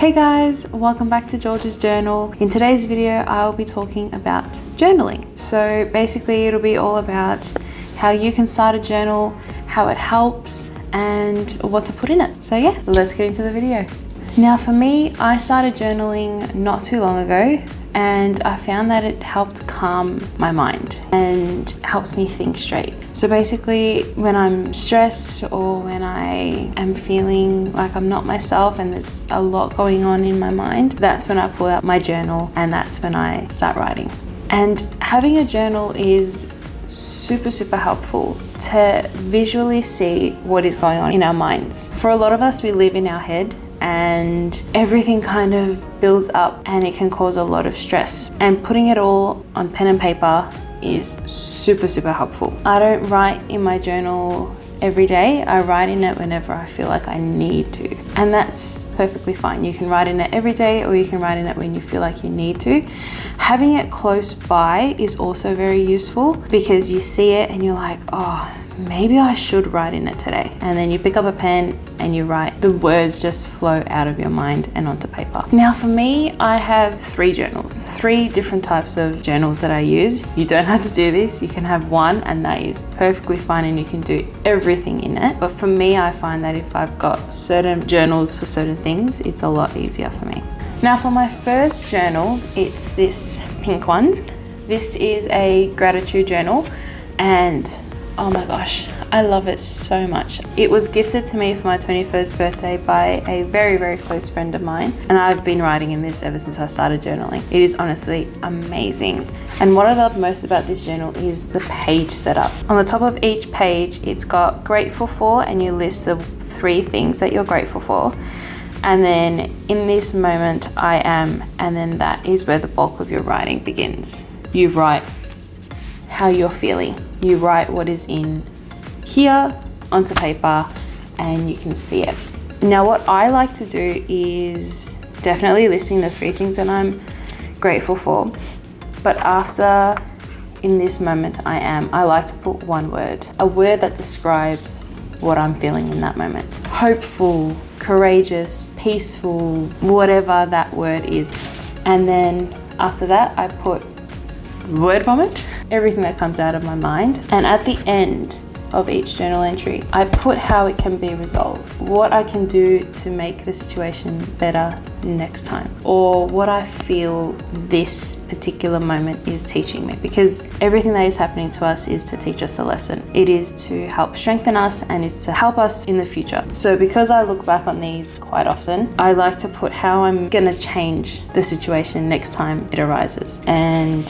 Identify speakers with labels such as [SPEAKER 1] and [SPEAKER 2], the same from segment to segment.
[SPEAKER 1] Hey guys, welcome back to George's Journal. In today's video, I'll be talking about journaling. So basically it'll be all about how you can start a journal, how it helps, and what to put in it. So yeah, let's get into the video. Now for me, I started journaling not too long ago, and I found that it helped calm my mind and helps me think straight. So basically when I'm stressed or when I am feeling like I'm not myself and there's a lot going on in my mind, that's when I pull out my journal and that's when I start writing. And having a journal is super helpful to visually see what is going on in our minds. For a lot of us, we live in our head and everything kind of builds up and it can cause a lot of stress. And putting it all on pen and paper is super helpful. I don't write in my journal every day. I write in it whenever I feel like I need to. And that's perfectly fine. You can write in it every day or you can write in it when you feel like you need to. Having it close by is also very useful because you see it and you're like, oh, maybe I should write in it today. And then you pick up a pen and you write. The words just flow out of your mind and onto paper. Now for me, I have 3 journals, 3 different types of journals that I use. You don't have to do this. You can have one and that is perfectly fine and you can do everything in it. But for me, I find that if I've got certain journals for certain things, it's a lot easier for me. Now for my first journal, it's this pink one. This is a gratitude journal and oh my gosh, I love it so much. It was gifted to me for my 21st birthday by a very close friend of mine. And I've been writing in this ever since I started journaling. It is honestly amazing. And what I love most about this journal is the page setup. On the top of each page, it's got grateful for, and you list the 3 things that you're grateful for. And then in this moment, I am, and then that is where the bulk of your writing begins. You write how you're feeling. You write what is in here onto paper and you can see it. Now what I like to do is definitely listing the 3 things that I'm grateful for. But after, in this moment I like to put one word, a word that describes what I'm feeling in that moment. Hopeful, courageous, peaceful, whatever that word is. And then after that I put word vomit, everything that comes out of my mind. And at the end of each journal entry, I put how it can be resolved, what I can do to make the situation better next time, or what I feel this particular moment is teaching me, because everything that is happening to us is to teach us a lesson. It is to help strengthen us and it's to help us in the future. So because I look back on these quite often, I like to put how I'm gonna change the situation next time it arises. And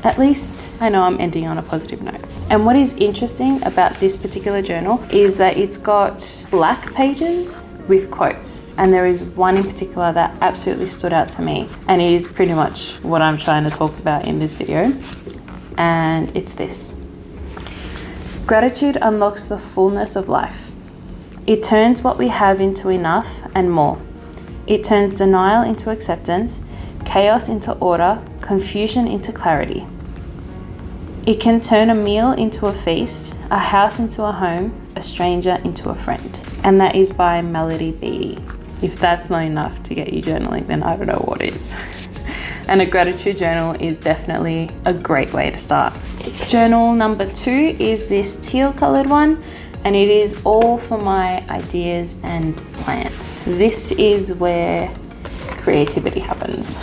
[SPEAKER 1] at least I know I'm ending on a positive note. And what is interesting about this particular journal is that it's got black pages with quotes. And there is one in particular that absolutely stood out to me. And it is pretty much what I'm trying to talk about in this video. And it's this. Gratitude unlocks the fullness of life. It turns what we have into enough and more. It turns denial into acceptance, chaos into order, confusion into clarity. It can turn a meal into a feast, a house into a home, a stranger into a friend. And that is by Melody Beattie. If that's not enough to get you journaling, then I don't know what is. And a gratitude journal is definitely a great way to start. Journal number 2 is this teal colored one, and it is all for my ideas and plans. This is where creativity happens.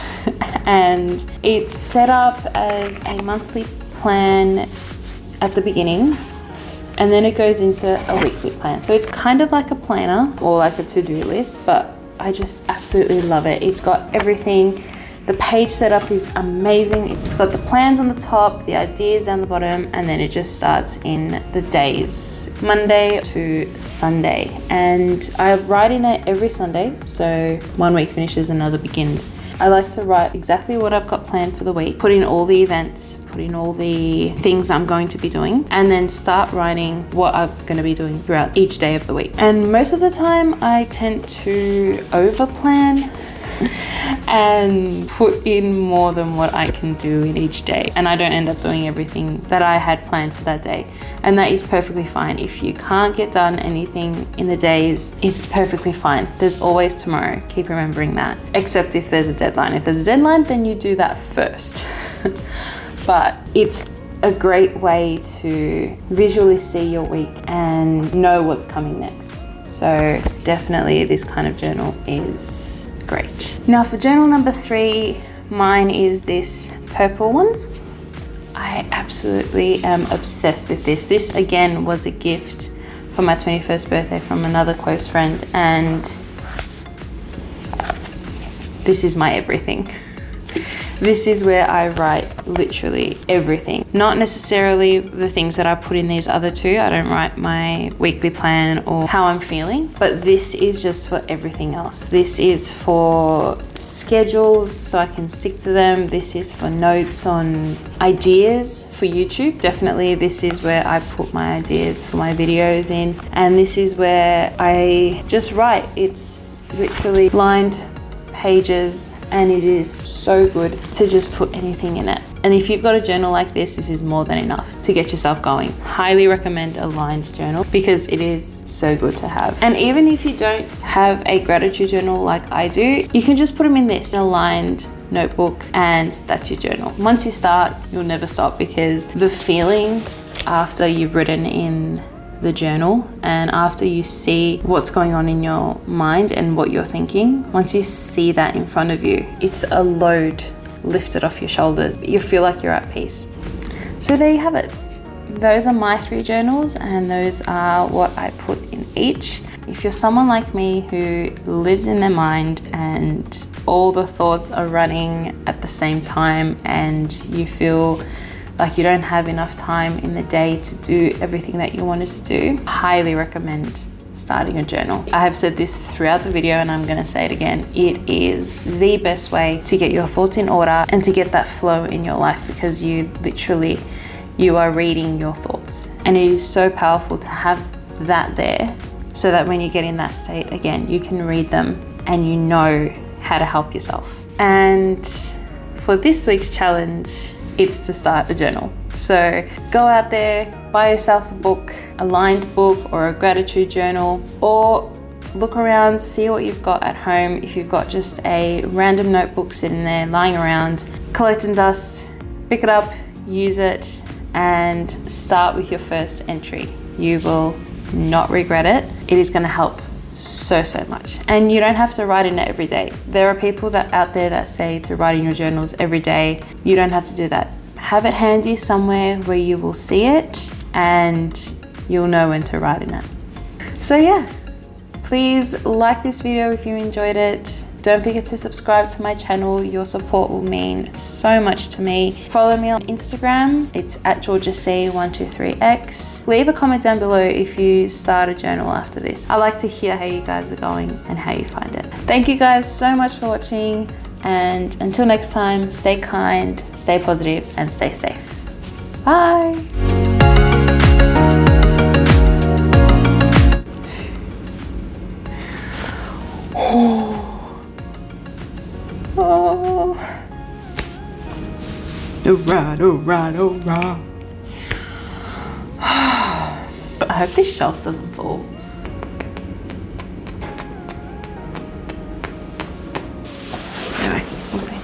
[SPEAKER 1] And it's set up as a monthly plan at the beginning, and then it goes into a weekly plan. So it's kind of like a planner or like a to-do list, but I just absolutely love it. It's got everything. The page setup is amazing. It's got the plans on the top, the ideas down the bottom, and then it just starts in the days, Monday to Sunday. And I write in it every Sunday, so one week finishes, another begins. I like to write exactly what I've got planned for the week, put in all the events, put in all the things I'm going to be doing, and then start writing what I'm going to be doing throughout each day of the week. And most of the time I tend to over plan and put in more than what I can do in each day. And I don't end up doing everything that I had planned for that day. And that is perfectly fine. If you can't get done anything in the days, it's perfectly fine. There's always tomorrow. Keep remembering that. Except if there's a deadline. If there's a deadline, then you do that first. But it's a great way to visually see your week and know what's coming next. So definitely this kind of journal is great. Now for journal number 3, mine is this purple one. I absolutely am obsessed with this. This again was a gift for my 21st birthday from another close friend, and this is my everything. This is where I write literally everything. Not necessarily the things that I put in these other two. I don't write my weekly plan or how I'm feeling, but this is just for everything else. This is for schedules so I can stick to them. This is for notes on ideas for YouTube. Definitely this is where I put my ideas for my videos in. And this is where I just write. It's literally lined pages, and it is so good to just put anything in it. And if you've got a journal like this, this is more than enough to get yourself going. Highly recommend a lined journal because it is so good to have. And even if you don't have a gratitude journal like I do, you can just put them in this, in a lined notebook, and that's your journal. Once you start, you'll never stop, because the feeling after you've written in the journal and after you see what's going on in your mind and what you're thinking, once you see that in front of you, it's a load lifted off your shoulders. You feel like you're at peace. So there you have it. Those are my 3 journals, and those are what I put in each. If you're someone like me who lives in their mind and all the thoughts are running at the same time, and you feel like you don't have enough time in the day to do everything that you wanted to do, highly recommend starting a journal. I have said this throughout the video, and I'm gonna say it again. It is the best way to get your thoughts in order and to get that flow in your life, because you are reading your thoughts. And it is so powerful to have that there, so that when you get in that state again, you can read them and you know how to help yourself. And for this week's challenge, it's to start a journal. So go out there, buy yourself a book, a lined book or a gratitude journal, or look around, see what you've got at home. If you've got just a random notebook sitting there lying around, collecting dust, pick it up, use it, and start with your first entry. You will not regret it. It is going to help so much. And you don't have to write in it every day. There are people out there that say to write in your journals every day. You don't have to do that. Have it handy somewhere where you will see it and you'll know when to write in it. So yeah, please like this video if you enjoyed it. Don't forget to subscribe to my channel. Your support will mean so much to me. Follow me on Instagram. It's at GeorgiaC123X. Leave a comment down below if you start a journal after this. I like to hear how you guys are going and how you find it. Thank you guys so much for watching. And until next time, stay kind, stay positive, and stay safe. Bye. Oh. Alright, alright, alright. But I hope this shelf doesn't fall. Anyway, we'll see.